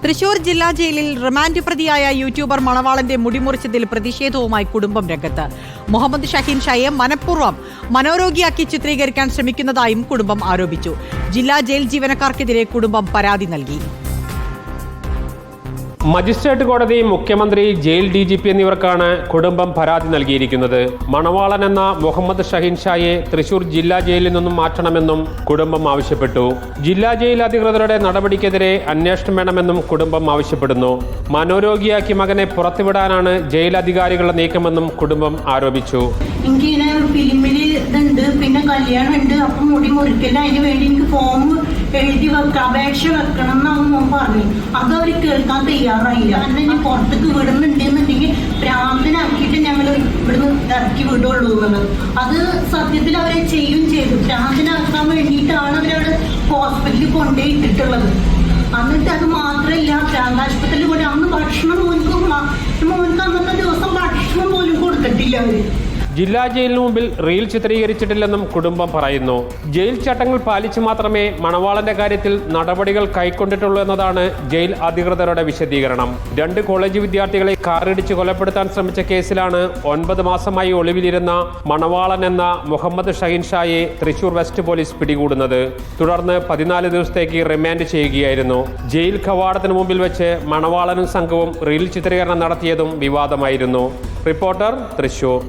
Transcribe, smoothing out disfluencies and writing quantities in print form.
തൃശൂർ ജില്ലാ ജയിലിൽ റിമാൻഡ് പ്രതിയായ യൂട്യൂബർ മണവാളന്റെ മുടിമുറിച്ചതിൽ പ്രതിഷേധവുമായി കുടുംബം രംഗത്ത്. മുഹമ്മദ് ഷഹീൻ ഷായെ മനഃപൂർവ്വം മനോരോഗിയാക്കി ചിത്രീകരിക്കാൻ ശ്രമിക്കുന്നതായും കുടുംബം ആരോപിച്ചു. ജില്ലാ ജയിൽ ജീവനക്കാർക്കെതിരെ കുടുംബം പരാതി നൽകി. മജിസ്ട്രേറ്റ് കോടതി, മുഖ്യമന്ത്രി, ജയിൽ DGP എന്നിവർക്കാണ് കുടുംബം പരാതി നൽകിയിരിക്കുന്നത്. മണവാളൻ എന്ന മുഹമ്മദ് ഷഹീൻ ഷായെ തൃശൂർ ജില്ലാ ജയിലിൽ നിന്നും മാറ്റണമെന്നും കുടുംബം ആവശ്യപ്പെട്ടു. ജില്ലാ ജയിൽ അധികൃതരുടെ നടപടിക്കെതിരെ അന്വേഷണം വേണമെന്നും കുടുംബം ആവശ്യപ്പെടുന്നു. മനോരോഗിയാക്കി മകനെ പുറത്തുവിടാനാണ് ജയിൽ അധികാരികളുടെ നീക്കമെന്നും കുടുംബം ആരോപിച്ചു. എനിക്കിങ്ങനെ ഫിലിമില് ഇതുണ്ട്, പിന്നെ കല്യാണം ഉണ്ട്, അപ്പം മുടി മുറിക്കല്ല, അതിന് വേണ്ടി എനിക്ക് ഫോം എഴുതി വെക്കാം, അപേക്ഷ വെക്കണം എന്നാവും പറഞ്ഞു. അത് അവർ കേൾക്കാൻ തയ്യാറായില്ല. കാരണം ഇനി പുറത്തേക്ക് വിടുന്നുണ്ടെന്നുണ്ടെങ്കിൽ ഭ്രാന്തനാക്കിയിട്ട് ഞങ്ങൾ ഇവിടുന്ന് ഇറക്കി വിടുള്ളൂ എന്നുള്ളത്. അത് സത്യത്തിൽ അവരെ ചെയ്യും ചെയ്തു. ഭ്രാന്തനാക്കാൻ വേണ്ടിയിട്ടാണ് അവരവിടെ ഹോസ്പിറ്റലിൽ കൊണ്ടുപോയി ഇട്ടിട്ടുള്ളത്. എന്നിട്ട് അത് മാത്രമല്ല, ഭ്രാന്താശുപത്രിയിൽ കൂടെ അന്ന് ഭക്ഷണം മോൻക്ക് അന്നത്തെ ദിവസം ഭക്ഷണം പോലും കൊടുത്തിട്ടില്ല അവര്. ജില്ലാ ജയിലിന് മുമ്പിൽ റീൽ ചിത്രീകരിച്ചിട്ടില്ലെന്നും കുടുംബം പറയുന്നു. ജയിൽ ചട്ടങ്ങൾ പാലിച്ചു മാത്രമേ മണവാളന്റെ കാര്യത്തിൽ നടപടികൾ കൈക്കൊണ്ടിട്ടുള്ളൂ എന്നതാണ് ജയിൽ അധികൃതരുടെ വിശദീകരണം. 2 കോളേജ് വിദ്യാർത്ഥികളെ കാറിടിച്ച് കൊലപ്പെടുത്താൻ ശ്രമിച്ച കേസിലാണ് 9 മാസമായി ഒളിവിലിരുന്ന മണവാളൻ എന്ന മുഹമ്മദ് ഷഹീൻ ഷായെ തൃശൂർ വെസ്റ്റ് പോലീസ് പിടികൂടുന്നത്. തുടർന്ന് 14 ദിവസത്തേക്ക് റിമാൻഡ് ചെയ്യുകയായിരുന്നു. ജയിൽ കവാടത്തിന് മുമ്പിൽ വെച്ച് മണവാളനും സംഘവും റീൽ ചിത്രീകരണം നടത്തിയതും വിവാദമായിരുന്നു. റിപ്പോർട്ടർ, തൃശൂർ.